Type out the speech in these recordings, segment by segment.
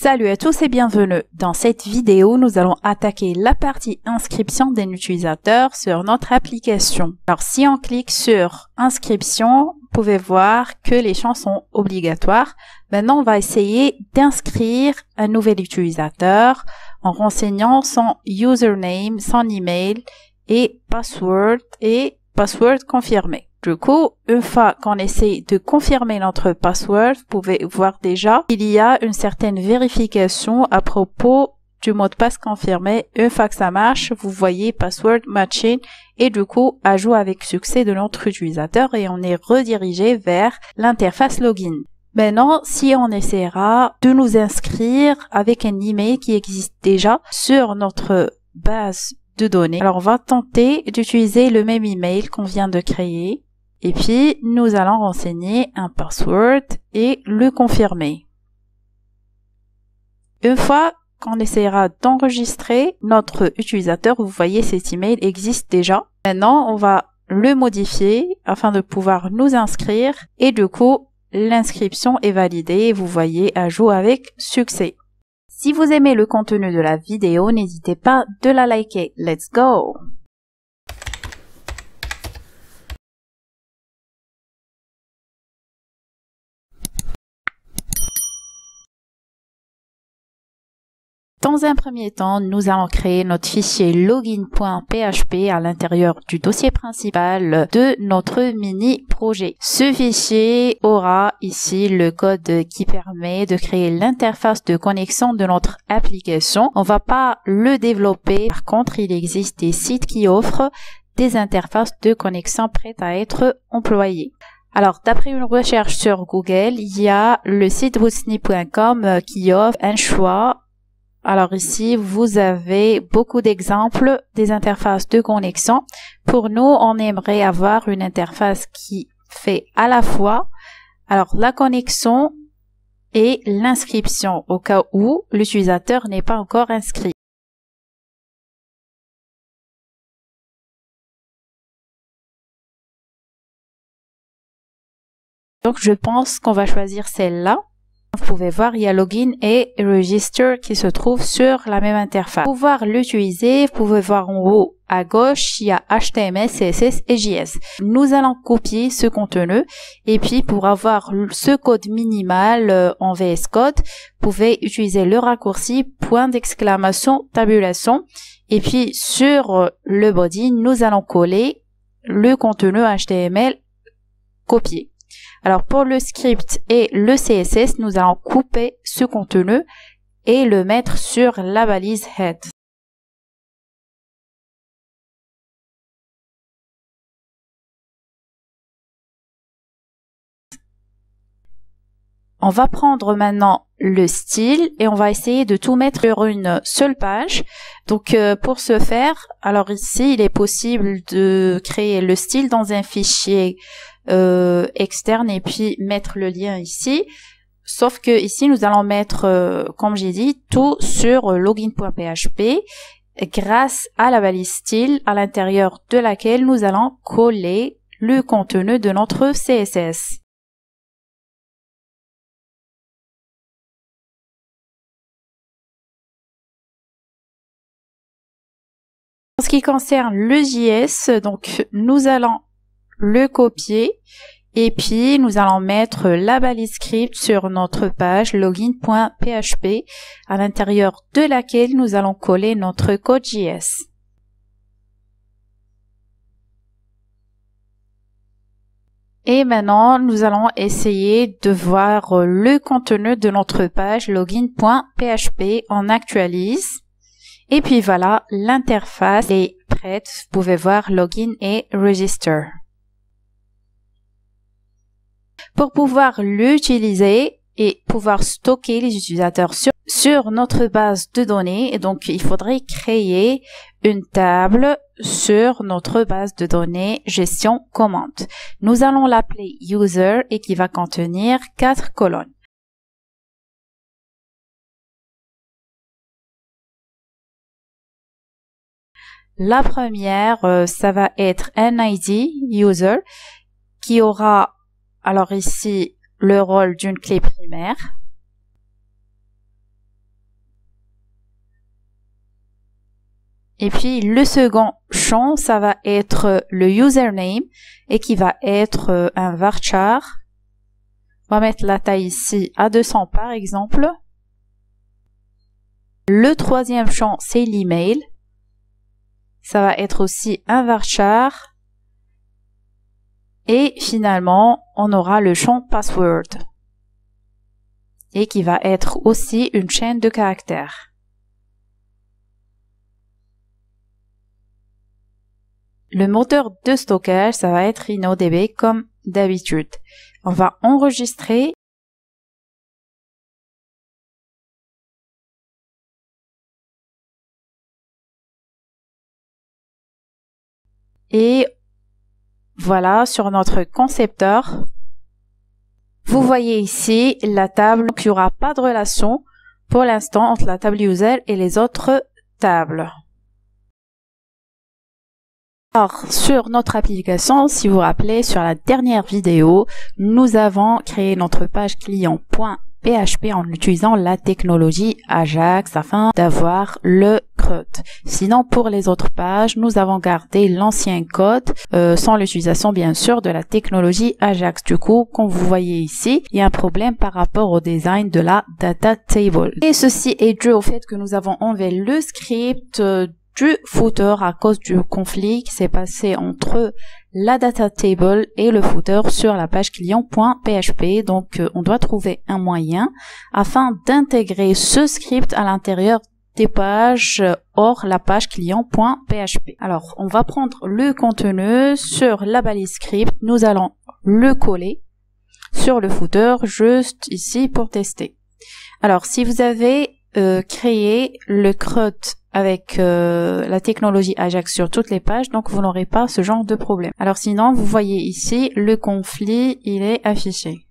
Salut à tous et bienvenue. Dans cette vidéo, nous allons attaquer la partie inscription d'un utilisateur sur notre application. Alors, si on clique sur inscription, vous pouvez voir que les champs sont obligatoires. Maintenant, on va essayer d'inscrire un nouvel utilisateur en renseignant son username, son email et password confirmé. Du coup, une fois qu'on essaie de confirmer notre password, vous pouvez voir déjà qu'il y a une certaine vérification à propos du mot de passe confirmé. Une fois que ça marche, vous voyez password matching et du coup, ajout avec succès de notre utilisateur et on est redirigé vers l'interface login. Maintenant, si on essaiera de nous inscrire avec un email qui existe déjà sur notre base de données, alors on va tenter d'utiliser le même email qu'on vient de créer. Et puis, nous allons renseigner un password et le confirmer. Une fois qu'on essaiera d'enregistrer notre utilisateur, vous voyez cet email existe déjà. Maintenant, on va le modifier afin de pouvoir nous inscrire et du coup, l'inscription est validée. Vous voyez ajout avec succès. Si vous aimez le contenu de la vidéo, n'hésitez pas de la liker. Let's go! Dans un premier temps, nous allons créer notre fichier login.php à l'intérieur du dossier principal de notre mini-projet. Ce fichier aura ici le code qui permet de créer l'interface de connexion de notre application. On va pas le développer. Par contre, il existe des sites qui offrent des interfaces de connexion prêtes à être employées. Alors, d'après une recherche sur Google, il y a le site woodsnip.com qui offre un choix. Alors ici, vous avez beaucoup d'exemples des interfaces de connexion. Pour nous, on aimerait avoir une interface qui fait à la fois la connexion et l'inscription au cas où l'utilisateur n'est pas encore inscrit. Donc, je pense qu'on va choisir celle-là. Vous pouvez voir, il y a Login et Register qui se trouvent sur la même interface. Pour pouvoir l'utiliser, vous pouvez voir en haut à gauche, il y a HTML, CSS et JS. Nous allons copier ce contenu et puis pour avoir ce code minimal en VS Code, vous pouvez utiliser le raccourci point d'exclamation tabulation et puis sur le body, nous allons coller le contenu HTML copié. Alors pour le script et le CSS, nous allons couper ce contenu et le mettre sur la balise head. On va prendre maintenant le style et on va essayer de tout mettre sur une seule page. Donc pour ce faire, alors ici il est possible de créer le style dans un fichier externe et puis mettre le lien ici. Sauf que ici nous allons mettre, comme j'ai dit, tout sur login.php grâce à la balise style à l'intérieur de laquelle nous allons coller le contenu de notre CSS. En ce qui concerne le JS, donc nous allons le copier et puis nous allons mettre la balise script sur notre page login.php à l'intérieur de laquelle nous allons coller notre code JS. Et maintenant, nous allons essayer de voir le contenu de notre page login.php. On actualise. Et puis voilà, l'interface est prête. Vous pouvez voir Login et Register. Pour pouvoir l'utiliser et pouvoir stocker les utilisateurs sur notre base de données, et donc il faudrait créer une table sur notre base de données gestion commande. Nous allons l'appeler User et qui va contenir 4 colonnes. La première, ça va être un ID user qui aura alors ici le rôle d'une clé primaire. Et puis le second champ, ça va être le username et qui va être un varchar. On va mettre la taille ici à 200 par exemple. Le troisième champ, c'est l'email. Ça va être aussi un varchar. Et finalement, on aura le champ password. Et qui va être aussi une chaîne de caractères. Le moteur de stockage, ça va être InnoDB comme d'habitude. On va enregistrer. Et voilà, sur notre concepteur, vous voyez ici la table. Donc, il n'y aura pas de relation pour l'instant entre la table user et les autres tables. Alors, sur notre application, si vous vous rappelez, sur la dernière vidéo, nous avons créé notre page client.php en utilisant la technologie Ajax afin d'avoir le CRUD. Sinon, pour les autres pages, nous avons gardé l'ancien code sans l'utilisation, bien sûr, de la technologie Ajax. Du coup, comme vous voyez ici, il y a un problème par rapport au design de la data table. Et ceci est dû au fait que nous avons enlevé le script du footer à cause du conflit qui s'est passé entre la data table et le footer sur la page client.php. Donc, on doit trouver un moyen afin d'intégrer ce script à l'intérieur des pages hors la page client.php. Alors, on va prendre le contenu sur la balise script. Nous allons le coller sur le footer juste ici pour tester. Alors, si vous avez créé le CRUD avec la technologie Ajax sur toutes les pages, donc vous n'aurez pas ce genre de problème. Alors sinon, vous voyez ici, le conflit, il est affiché.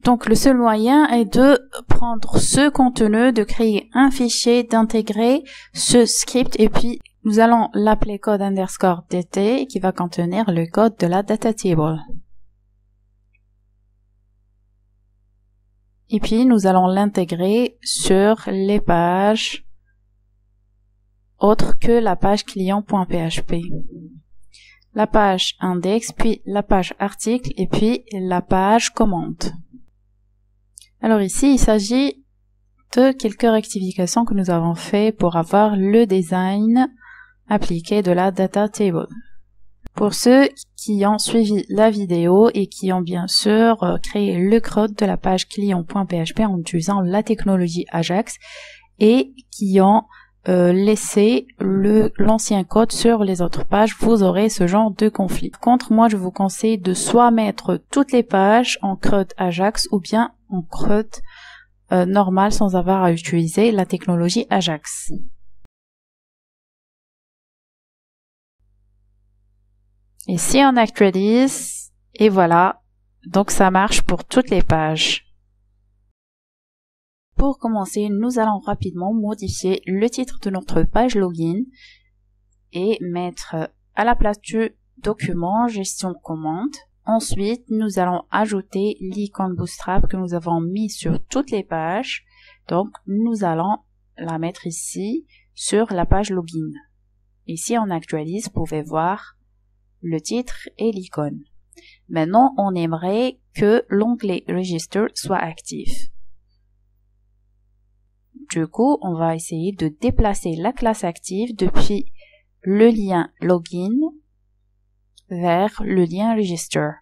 Donc le seul moyen est de prendre ce contenu, de créer un fichier, d'intégrer ce script et puis nous allons l'appeler code underscore dt qui va contenir le code de la data table. Et puis nous allons l'intégrer sur les pages autre que la page client.php. La page index, puis la page article et puis la page commande. Alors ici, il s'agit de quelques rectifications que nous avons fait pour avoir le design appliqué de la data table. Pour ceux qui ont suivi la vidéo et qui ont bien sûr créé le CRUD de la page client.php en utilisant la technologie Ajax et qui ont laissé l'ancien code sur les autres pages, vous aurez ce genre de conflit. Par contre, moi je vous conseille de soit mettre toutes les pages en CRUD Ajax ou bien en CRUD normal sans avoir à utiliser la technologie Ajax. Et si on actualise, et voilà, donc ça marche pour toutes les pages. Pour commencer, nous allons rapidement modifier le titre de notre page login et mettre à la place du document gestion commande. Ensuite, nous allons ajouter l'icône Bootstrap que nous avons mis sur toutes les pages. Donc, nous allons la mettre ici sur la page login. Et si on actualise, vous pouvez voir le titre et l'icône. Maintenant, on aimerait que l'onglet Register soit actif. Du coup, on va essayer de déplacer la classe active depuis le lien Login vers le lien Register.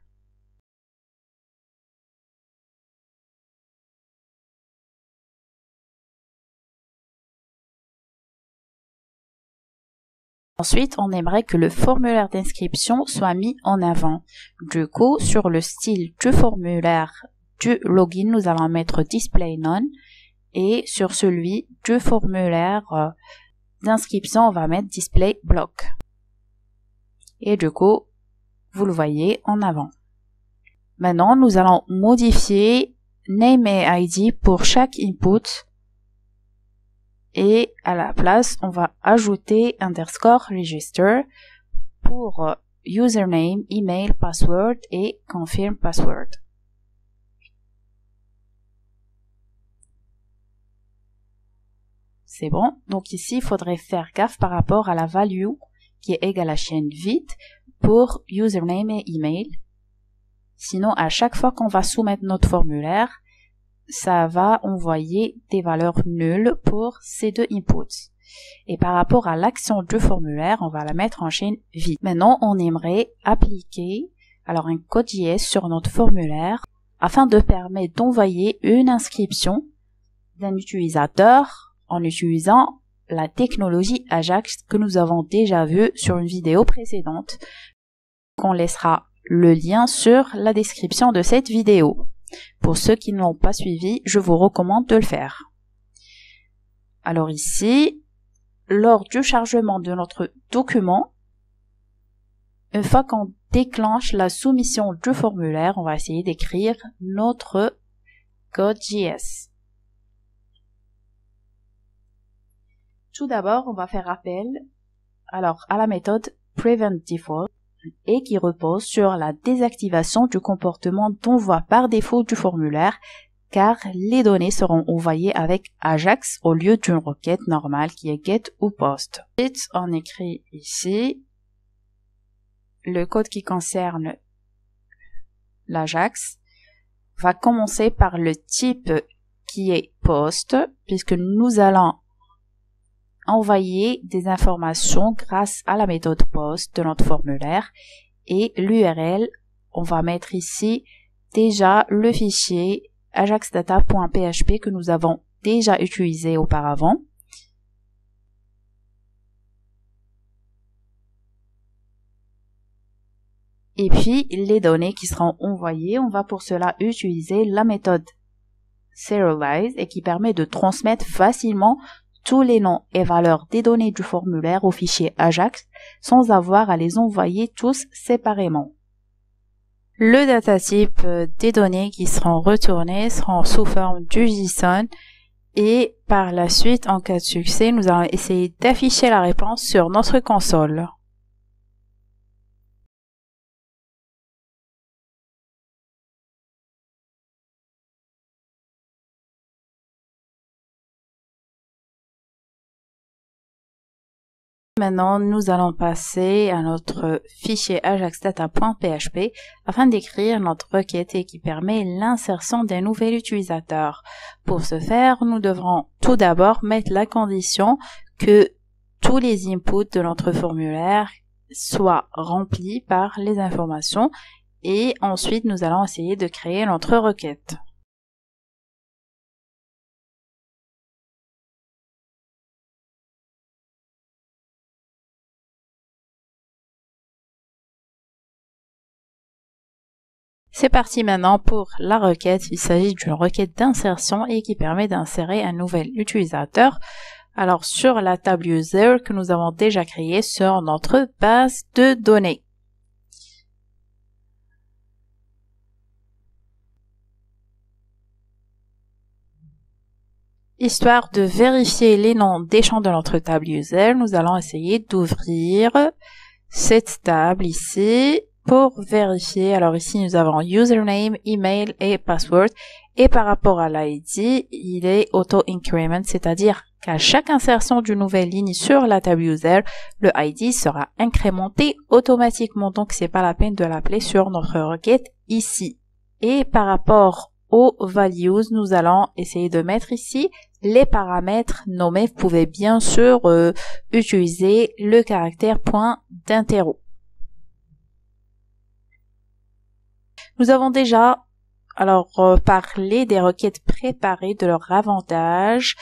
Ensuite, on aimerait que le formulaire d'inscription soit mis en avant. Du coup, sur le style du formulaire du login, nous allons mettre Display None. Et sur celui du formulaire d'inscription, on va mettre Display Block. Et du coup, vous le voyez en avant. Maintenant, nous allons modifier Name et ID pour chaque input. Et à la place, on va ajouter underscore register pour username, email, password et confirm password. C'est bon. Donc ici, il faudrait faire gaffe par rapport à la value qui est égale à chaîne vide pour username et email. Sinon, à chaque fois qu'on va soumettre notre formulaire, ça va envoyer des valeurs nulles pour ces deux inputs. Et par rapport à l'action du formulaire, on va la mettre en chaîne vide. Maintenant, on aimerait appliquer alors un code JS sur notre formulaire afin de permettre d'envoyer une inscription d'un utilisateur en utilisant la technologie Ajax que nous avons déjà vue sur une vidéo précédente. On laissera le lien sur la description de cette vidéo. Pour ceux qui ne l'ont pas suivi, je vous recommande de le faire. Alors ici, lors du chargement de notre document, une fois qu'on déclenche la soumission du formulaire, on va essayer d'écrire notre code JS. Tout d'abord, on va faire appel à la méthode preventDefault et qui repose sur la désactivation du comportement d'envoi par défaut du formulaire car les données seront envoyées avec Ajax au lieu d'une requête normale qui est get ou post. Ensuite, on écrit ici le code qui concerne l'Ajax va commencer par le type qui est post puisque nous allons envoyer des informations grâce à la méthode post de notre formulaire et l'URL, on va mettre ici déjà le fichier ajaxdata.php que nous avons déjà utilisé auparavant. Et puis les données qui seront envoyées, on va pour cela utiliser la méthode serialize et qui permet de transmettre facilement tous les noms et valeurs des données du formulaire au fichier Ajax sans avoir à les envoyer tous séparément. Le datatype des données qui seront retournées seront sous forme du JSON et par la suite, en cas de succès, nous allons essayer d'afficher la réponse sur notre console. Maintenant, nous allons passer à notre fichier ajaxdata.php afin d'écrire notre requête et qui permet l'insertion d'un nouvel utilisateur. Pour ce faire, nous devrons tout d'abord mettre la condition que tous les inputs de notre formulaire soient remplis par les informations et ensuite nous allons essayer de créer notre requête. C'est parti maintenant pour la requête. Il s'agit d'une requête d'insertion et qui permet d'insérer un nouvel utilisateur. Alors sur la table user que nous avons déjà créée sur notre base de données. Histoire de vérifier les noms des champs de notre table user, nous allons essayer d'ouvrir cette table ici. Pour vérifier, alors ici nous avons username, email et password et par rapport à l'ID, il est auto-increment, c'est-à-dire qu'à chaque insertion d'une nouvelle ligne sur la table user, le ID sera incrémenté automatiquement, donc c'est pas la peine de l'appeler sur notre requête ici. Et par rapport aux values, nous allons essayer de mettre ici les paramètres nommés. Vous pouvez bien sûr utiliser le caractère point d'interro. Nous avons déjà parlé des requêtes préparées, de leur avantage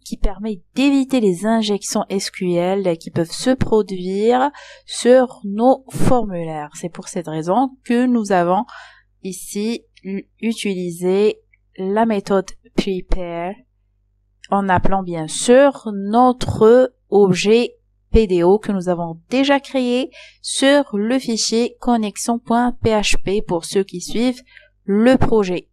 qui permet d'éviter les injections SQL qui peuvent se produire sur nos formulaires. C'est pour cette raison que nous avons ici utilisé la méthode prepare en appelant bien sûr notre objet PDO que nous avons déjà créé sur le fichier connexion.php pour ceux qui suivent le projet.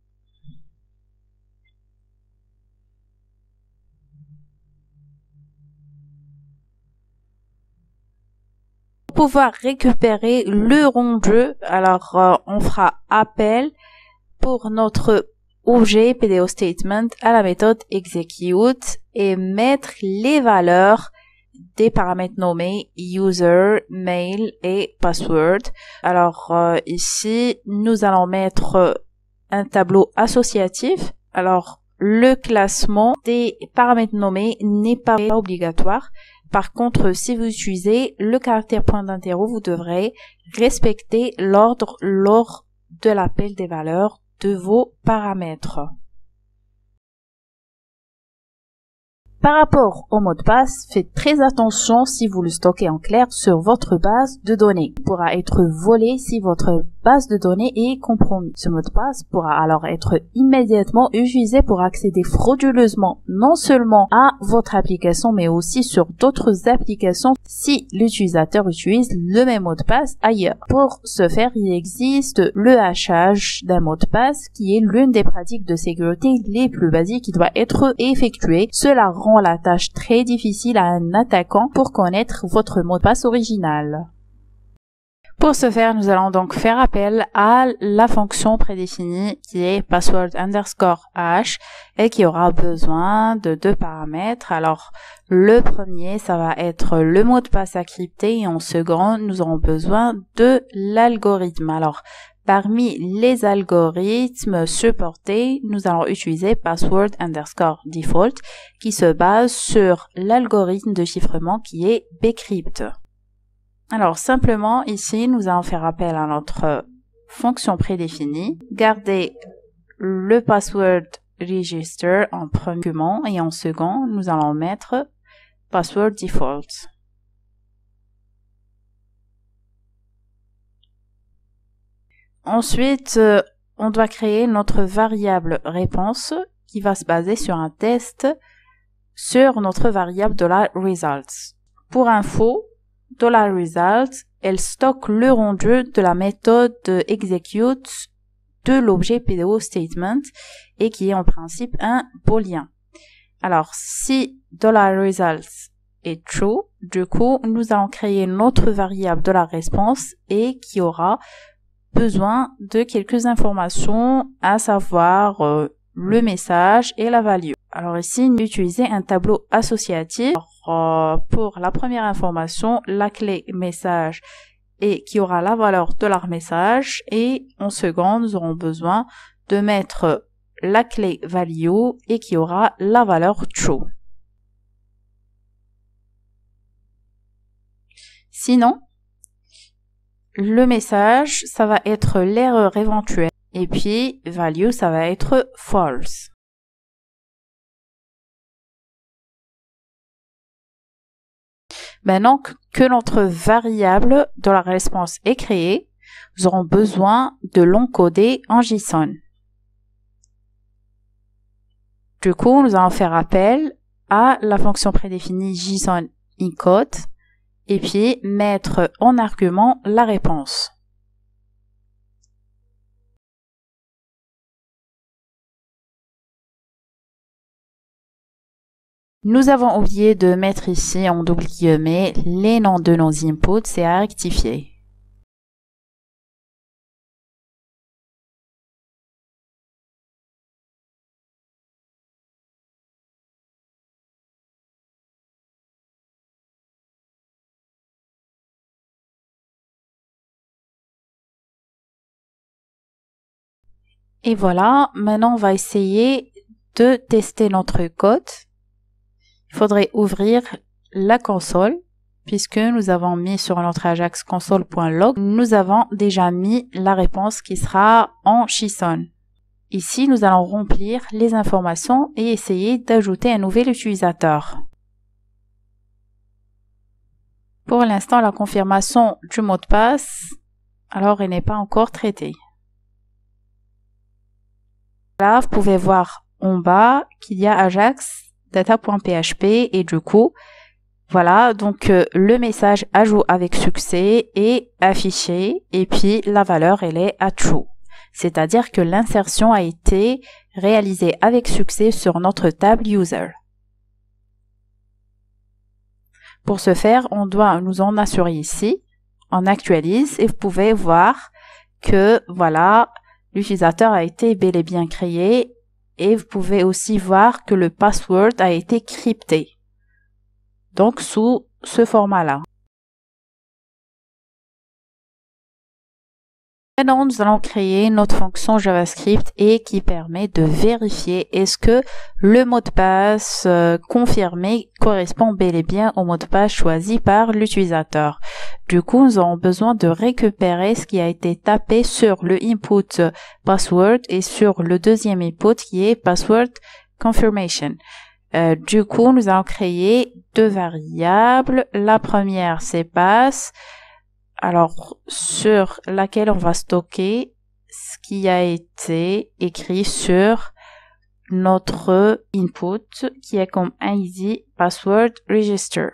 Pour pouvoir récupérer le rond-jeu, alors on fera appel pour notre objet PDO statement à la méthode execute et mettre les valeurs des paramètres nommés user, mail et password. Alors ici, nous allons mettre un tableau associatif. Alors le classement des paramètres nommés n'est pas obligatoire. Par contre, si vous utilisez le caractère point d'interro, vous devrez respecter l'ordre lors de l'appel des valeurs de vos paramètres. Par rapport au mot de passe, faites très attention si vous le stockez en clair sur votre base de données. Il pourra être volé si votre base de données est compromise. Ce mot de passe pourra alors être immédiatement utilisé pour accéder frauduleusement non seulement à votre application mais aussi sur d'autres applications si l'utilisateur utilise le même mot de passe ailleurs. Pour ce faire, il existe le hachage d'un mot de passe qui est l'une des pratiques de sécurité les plus basiques qui doit être effectuée. Cela rend la tâche très difficile à un attaquant pour connaître votre mot de passe original. Pour ce faire, nous allons donc faire appel à la fonction prédéfinie qui est password_hash et qui aura besoin de deux paramètres. Alors, le premier, ça va être le mot de passe encrypté et en second, nous aurons besoin de l'algorithme. Alors, parmi les algorithmes supportés, nous allons utiliser password_default qui se base sur l'algorithme de chiffrement qui est bcrypt. Alors simplement ici, nous allons faire appel à notre fonction prédéfinie, garder le password register en premier argument et en second, nous allons mettre password default. Ensuite, on doit créer notre variable réponse qui va se baser sur un test sur notre variable $results. Pour info, $results, elle stocke le rendu de la méthode execute de l'objet PDO statement et qui est en principe un booléen. Alors, si $results est true, du coup, nous allons créer notre variable $response et qui aura besoin de quelques informations, à savoir le message et la value. Alors ici, nous utilisons un tableau associatif. Alors, pour la première information, la clé message et qui aura la valeur de leur message et en second, nous aurons besoin de mettre la clé value et qui aura la valeur true. Sinon, le message, ça va être l'erreur éventuelle. Et puis, value, ça va être false. Maintenant que notre variable de la réponse est créée, nous aurons besoin de l'encoder en JSON. Du coup, nous allons faire appel à la fonction prédéfinie JSON encode et puis mettre en argument la réponse. Nous avons oublié de mettre ici en double guillemets les noms de nos inputs, c'est à rectifier. Et voilà, maintenant on va essayer de tester notre code. Il faudrait ouvrir la console, puisque nous avons mis sur notre Ajax console.log, nous avons déjà mis la réponse qui sera en JSON. Ici, nous allons remplir les informations et essayer d'ajouter un nouvel utilisateur. Pour l'instant, la confirmation du mot de passe, alors elle n'est pas encore traitée. Là, vous pouvez voir en bas qu'il y a Ajax data.php et du coup, voilà, donc le message ajout avec succès est affiché et puis la valeur elle est à true. C'est-à-dire que l'insertion a été réalisée avec succès sur notre table user. Pour ce faire, on doit nous en assurer ici. On actualise et vous pouvez voir que voilà, l'utilisateur a été bel et bien créé Et vous pouvez aussi voir que le password a été crypté. Donc, sous ce format-là. Maintenant, nous allons créer notre fonction JavaScript et qui permet de vérifier est-ce que le mot de passe confirmé correspond bel et bien au mot de passe choisi par l'utilisateur. Du coup, nous avons besoin de récupérer ce qui a été tapé sur le input password et sur le deuxième input qui est password confirmation. Du coup, nous allons créer deux variables. La première, c'est pass. Alors, sur laquelle on va stocker ce qui a été écrit sur notre input qui est comme ID password register.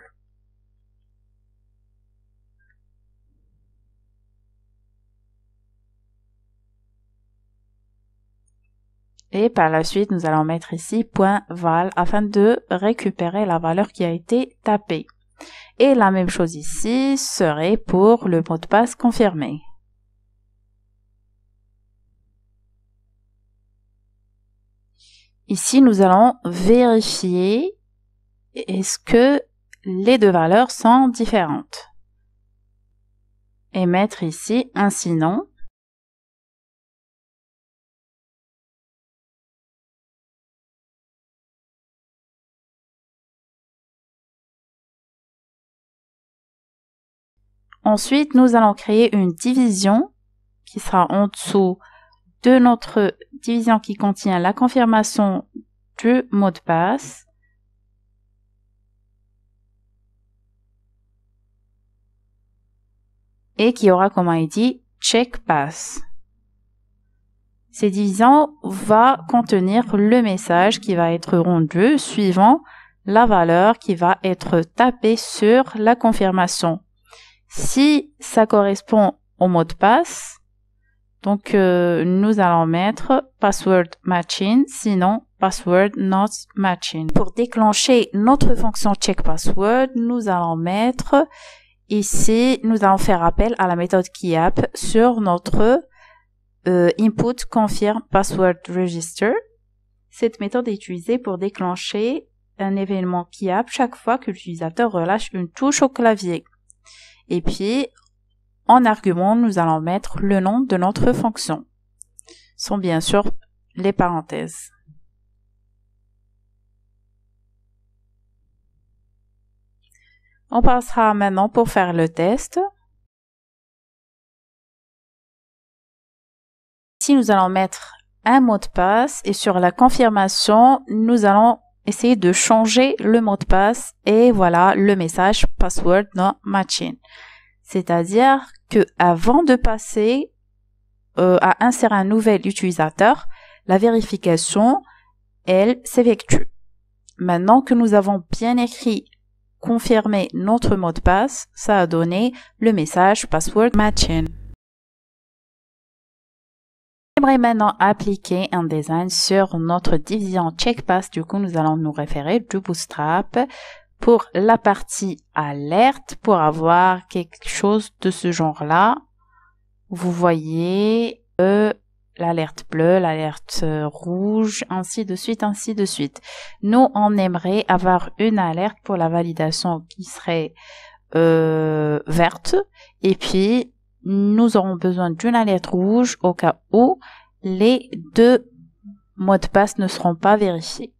Et par la suite, nous allons mettre ici .val afin de récupérer la valeur qui a été tapée. Et la même chose ici serait pour le mot de passe confirmé. Ici, nous allons vérifier est-ce que les deux valeurs sont différentes. Et mettre ici un sinon. Ensuite, nous allons créer une division qui sera en dessous de notre division qui contient la confirmation du mot de passe. Et qui aura comme ID check pass. Cette division va contenir le message qui va être rendu suivant la valeur qui va être tapée sur la confirmation. Si ça correspond au mot de passe, donc nous allons mettre password matching, sinon password not matching. Pour déclencher notre fonction check password, nous allons mettre ici, nous allons faire appel à la méthode KeyApp sur notre input confirm password register. Cette méthode est utilisée pour déclencher un événement KeyApp chaque fois que l'utilisateur relâche une touche au clavier. Et puis, en argument, nous allons mettre le nom de notre fonction. Ce sont bien sûr les parenthèses. On passera maintenant pour faire le test. Ici, nous allons mettre un mot de passe et sur la confirmation, nous allons essayer de changer le mot de passe et voilà le message password not matching. C'est-à-dire que avant de passer à insérer un nouvel utilisateur, la vérification, elle, s'effectue. Maintenant que nous avons bien écrit confirmer notre mot de passe, ça a donné le message password matching. J'aimerais maintenant appliquer un design sur notre division checkpass. Du coup, nous allons nous référer du Bootstrap pour la partie alerte pour avoir quelque chose de ce genre-là. Vous voyez l'alerte bleue, l'alerte rouge, ainsi de suite, ainsi de suite. Nous, on aimerait avoir une alerte pour la validation qui serait verte et puis nous aurons besoin d'une alerte rouge au cas où les deux mots de passe ne seront pas vérifiés.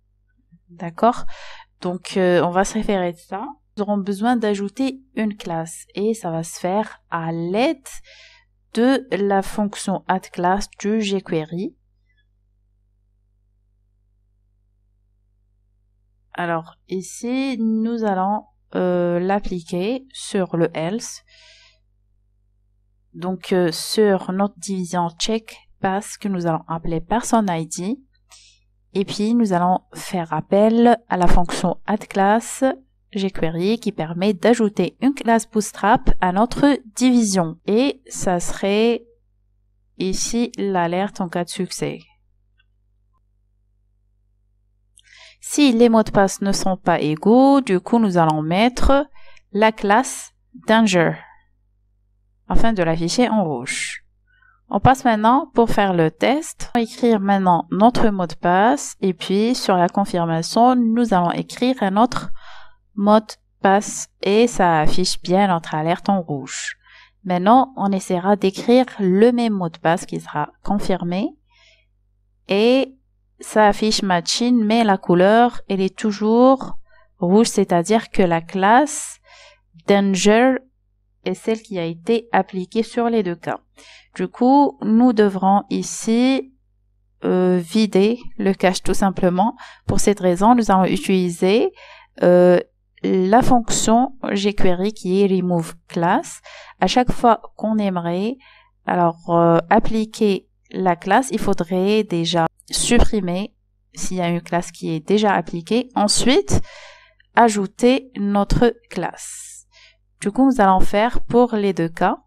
D'accord? Donc, on va se référer de ça. Nous aurons besoin d'ajouter une classe et ça va se faire à l'aide de la fonction addClass du jQuery. Alors, ici, nous allons l'appliquer sur le else. Donc, sur notre division checkpass que nous allons appeler personID. Et puis, nous allons faire appel à la fonction addClass jQuery qui permet d'ajouter une classe Bootstrap à notre division. Et ça serait ici l'alerte en cas de succès. Si les mots de passe ne sont pas égaux, du coup, nous allons mettre la classe danger afin de l'afficher en rouge. On passe maintenant pour faire le test. On va écrire maintenant notre mot de passe et puis sur la confirmation, nous allons écrire un autre mot de passe et ça affiche bien notre alerte en rouge. Maintenant, on essaiera d'écrire le même mot de passe qui sera confirmé et ça affiche Machine, mais la couleur, elle est toujours rouge, c'est-à-dire que la classe Danger est celle qui a été appliquée sur les deux cas. Du coup, nous devrons ici vider le cache tout simplement. Pour cette raison, nous allons utiliser la fonction jQuery qui est remove class. À chaque fois qu'on aimerait appliquer la classe, il faudrait déjà supprimer s'il y a une classe qui est déjà appliquée. Ensuite, ajouter notre classe. Du coup, nous allons faire pour les deux cas.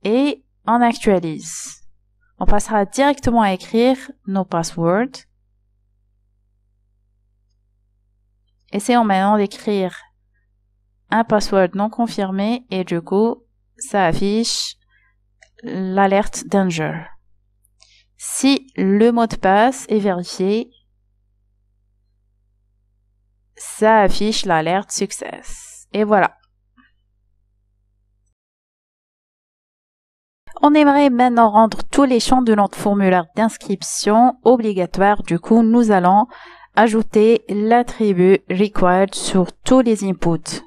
Et on actualise. On passera directement à écrire nos passwords. Essayons maintenant d'écrire un password non confirmé et du coup, ça affiche l'alerte Danger. Si le mot de passe est vérifié, ça affiche l'alerte Success. Et voilà. On aimerait maintenant rendre tous les champs de notre formulaire d'inscription obligatoires. Du coup, nous allons ajouter l'attribut required sur tous les inputs.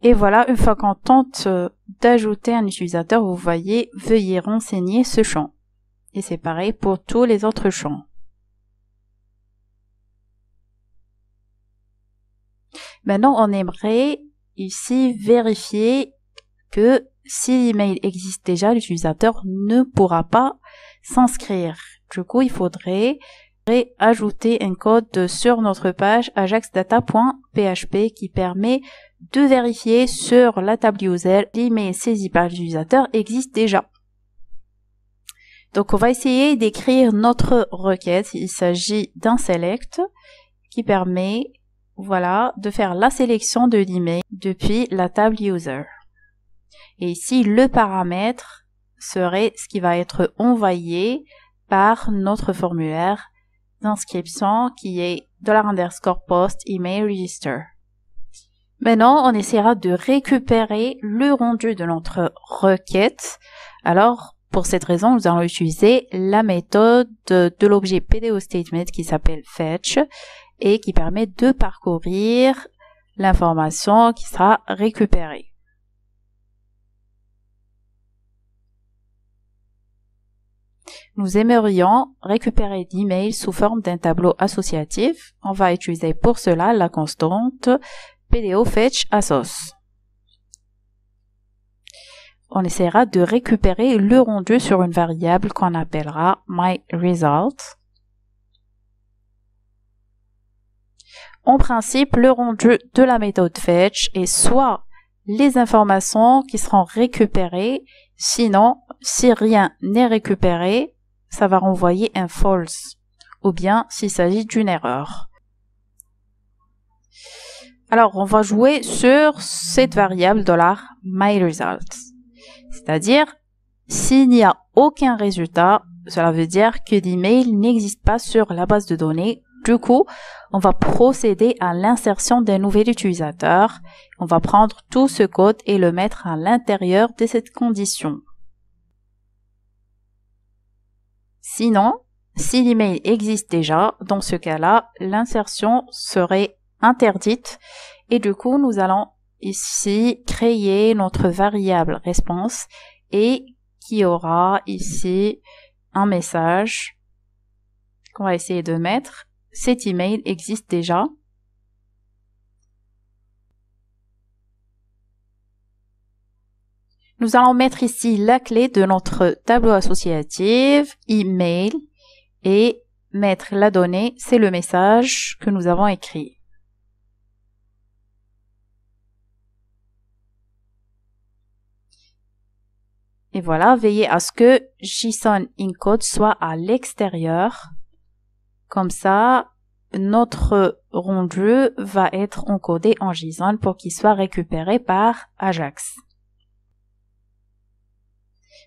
Et voilà, une fois qu'on tente d'ajouter un utilisateur, vous voyez, veuillez renseigner ce champ. Et c'est pareil pour tous les autres champs. Maintenant, on aimerait ici vérifier que si l'email existe déjà, l'utilisateur ne pourra pas s'inscrire. Du coup, il faudrait ajouter un code sur notre page ajaxdata.php qui permet de vérifier sur la table user l'email saisi par l'utilisateur existe déjà. Donc, on va essayer d'écrire notre requête. Il s'agit d'un select qui permet de faire la sélection de l'email depuis la table user. Et ici, le paramètre serait ce qui va être envoyé par notre formulaire d'inscription qui est $_post email register. Maintenant, on essaiera de récupérer le rendu de notre requête. Alors, pour cette raison, nous allons utiliser la méthode de l'objet PDO statement qui s'appelle fetch et qui permet de parcourir l'information qui sera récupérée. Nous aimerions récupérer l'email sous forme d'un tableau associatif. On va utiliser pour cela la constante PDO fetch assoc. On essaiera de récupérer le rendu sur une variable qu'on appellera myResult. En principe, le rendu de la méthode fetch est soit les informations qui seront récupérées, sinon, si rien n'est récupéré, ça va renvoyer un false, ou bien s'il s'agit d'une erreur. Alors, on va jouer sur cette variable $myResult. C'est-à-dire, s'il n'y a aucun résultat, cela veut dire que l'email n'existe pas sur la base de données. Du coup, on va procéder à l'insertion d'un nouvel utilisateur. On va prendre tout ce code et le mettre à l'intérieur de cette condition. Sinon, si l'email existe déjà, dans ce cas-là, l'insertion serait interdite et du coup, nous allons ici créer notre variable response et qui aura ici un message qu'on va essayer de mettre. Cet email existe déjà. Nous allons mettre ici la clé de notre tableau associatif, email, et mettre la donnée, c'est le message que nous avons écrit. Et voilà, veillez à ce que JSON encode soit à l'extérieur. Comme ça, notre rendu va être encodé en JSON pour qu'il soit récupéré par Ajax.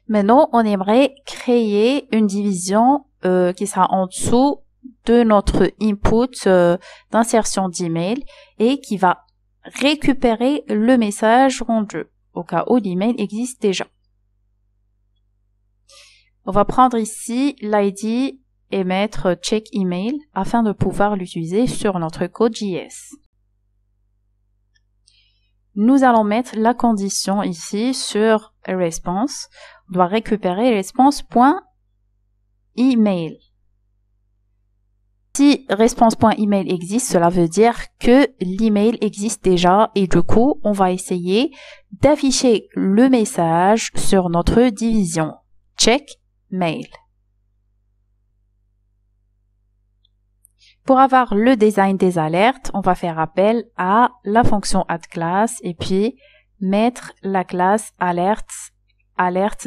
Maintenant, on aimerait créer une division qui sera en dessous de notre input d'insertion d'email et qui va récupérer le message rendu au cas où l'email existe déjà. On va prendre ici l'ID et mettre check email afin de pouvoir l'utiliser sur notre code JS. Nous allons mettre la condition ici sur response. On doit récupérer response.email. Si response.email existe, cela veut dire que l'email existe déjà et du coup, on va essayer d'afficher le message sur notre division check mail. Pour avoir le design des alertes, on va faire appel à la fonction addClass et puis mettre la classe alert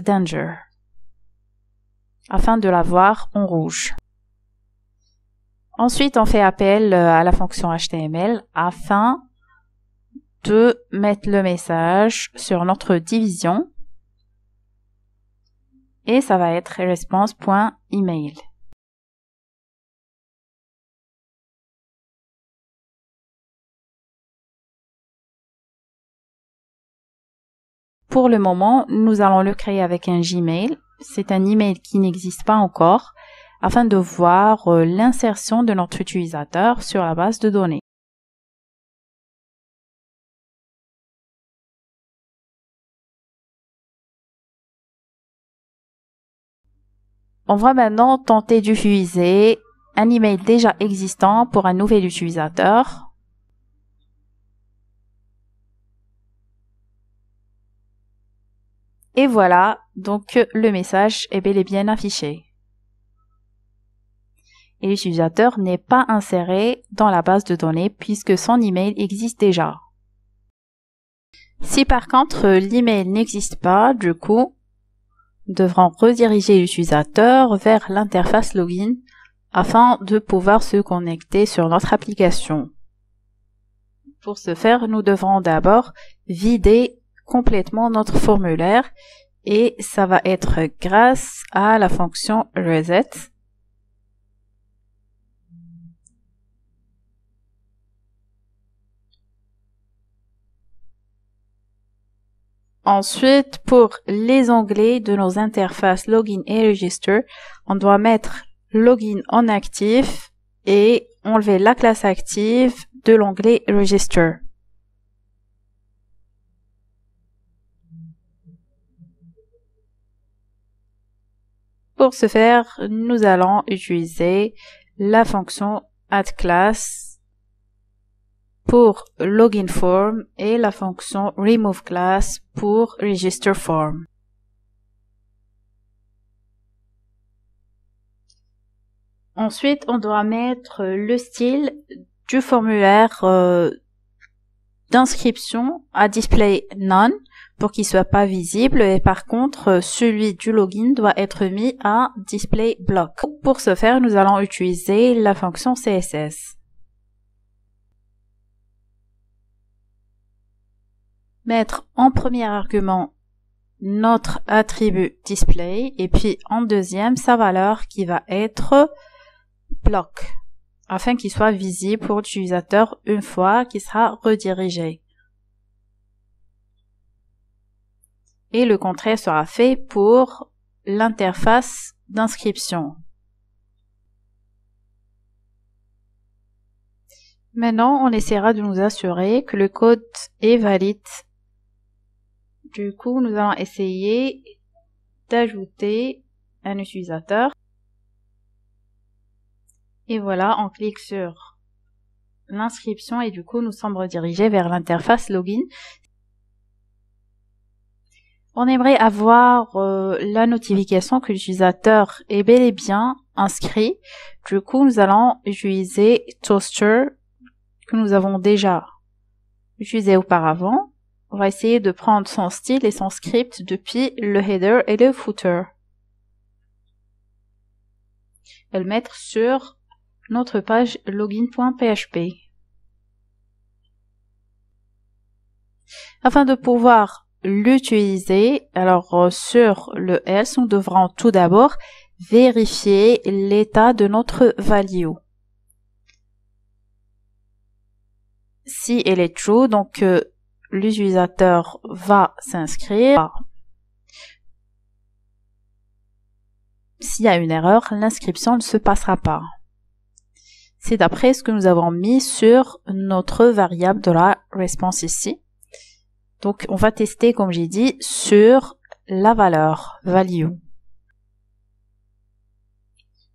danger afin de l'avoir en rouge. Ensuite, on fait appel à la fonction HTML afin de mettre le message sur notre division et ça va être response.email. Pour le moment, nous allons le créer avec un Gmail. C'est un email qui n'existe pas encore afin de voir l'insertion de notre utilisateur sur la base de données. On va maintenant tenter d'utiliser un email déjà existant pour un nouvel utilisateur. Et voilà, donc le message est bel et bien affiché. Et l'utilisateur n'est pas inséré dans la base de données puisque son email existe déjà. Si par contre l'email n'existe pas, du coup, nous devrons rediriger l'utilisateur vers l'interface login afin de pouvoir se connecter sur notre application. Pour ce faire, nous devrons d'abord vider complètement notre formulaire et ça va être grâce à la fonction reset. Ensuite, pour les onglets de nos interfaces login et register, on doit mettre login en actif et enlever la classe active de l'onglet register. Pour ce faire, nous allons utiliser la fonction addClass pour login form et la fonction remove class pour register form. Ensuite, on doit mettre le style du formulaire d'inscription à display none pour qu'il soit pas visible et par contre celui du login doit être mis à display block. Pour ce faire, nous allons utiliser la fonction CSS. Mettre en premier argument notre attribut display et puis en deuxième sa valeur qui va être block afin qu'il soit visible pour l'utilisateur une fois qu'il sera redirigé. Et le contraire sera fait pour l'interface d'inscription. Maintenant, on essaiera de nous assurer que le code est valide. Du coup, nous allons essayer d'ajouter un utilisateur. Et voilà, on clique sur l'inscription et du coup, nous sommes redirigés vers l'interface login. On aimerait avoir la notification que l'utilisateur est bel et bien inscrit. Du coup, nous allons utiliser Toaster que nous avons déjà utilisé auparavant. On va essayer de prendre son style et son script depuis le header et le footer. Et le mettre sur notre page login.php. Afin de pouvoir l'utiliser, alors sur le else, nous devrons tout d'abord vérifier l'état de notre value. Si elle est true, donc l'utilisateur va s'inscrire. S'il y a une erreur, l'inscription ne se passera pas. C'est d'après ce que nous avons mis sur notre variable de la response ici. Donc, on va tester, comme j'ai dit, sur la valeur value.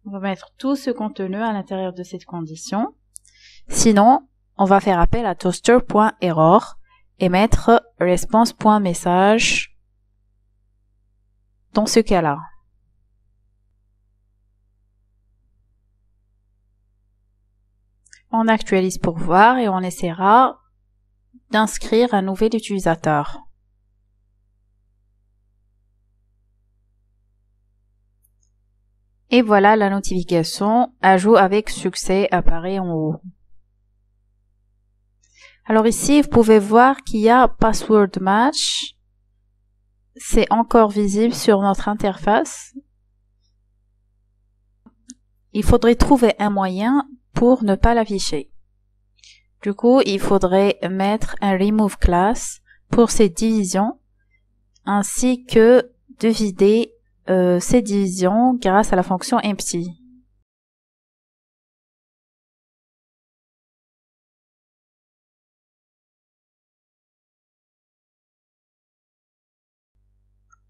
On va mettre tout ce contenu à l'intérieur de cette condition. Sinon, on va faire appel à toaster.error et mettre response.message dans ce cas-là. On actualise pour voir et on essaiera d'inscrire un nouvel utilisateur. Et voilà, la notification ajout avec succès apparaît en haut. Alors ici, vous pouvez voir qu'il y a password match. C'est encore visible sur notre interface. Il faudrait trouver un moyen pour ne pas l'afficher. Du coup, il faudrait mettre un remove class pour ces divisions, ainsi que de vider ces divisions grâce à la fonction empty.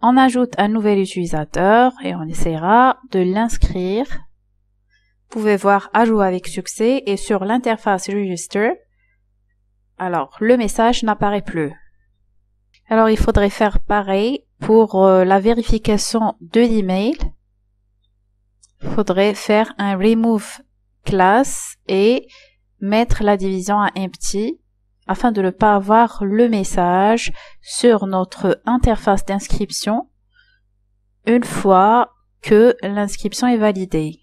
On ajoute un nouvel utilisateur et on essaiera de l'inscrire. Vous pouvez voir ajout avec succès et sur l'interface register, alors le message n'apparaît plus. Alors il faudrait faire pareil pour la vérification de l'email. Il faudrait faire un remove class et mettre la division à empty afin de ne pas avoir le message sur notre interface d'inscription une fois que l'inscription est validée.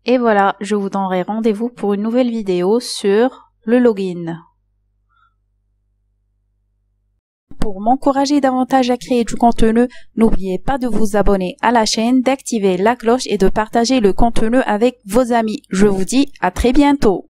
Et voilà, je vous donnerai rendez-vous pour une nouvelle vidéo sur le login. Pour m'encourager davantage à créer du contenu, n'oubliez pas de vous abonner à la chaîne, d'activer la cloche et de partager le contenu avec vos amis. Je vous dis à très bientôt.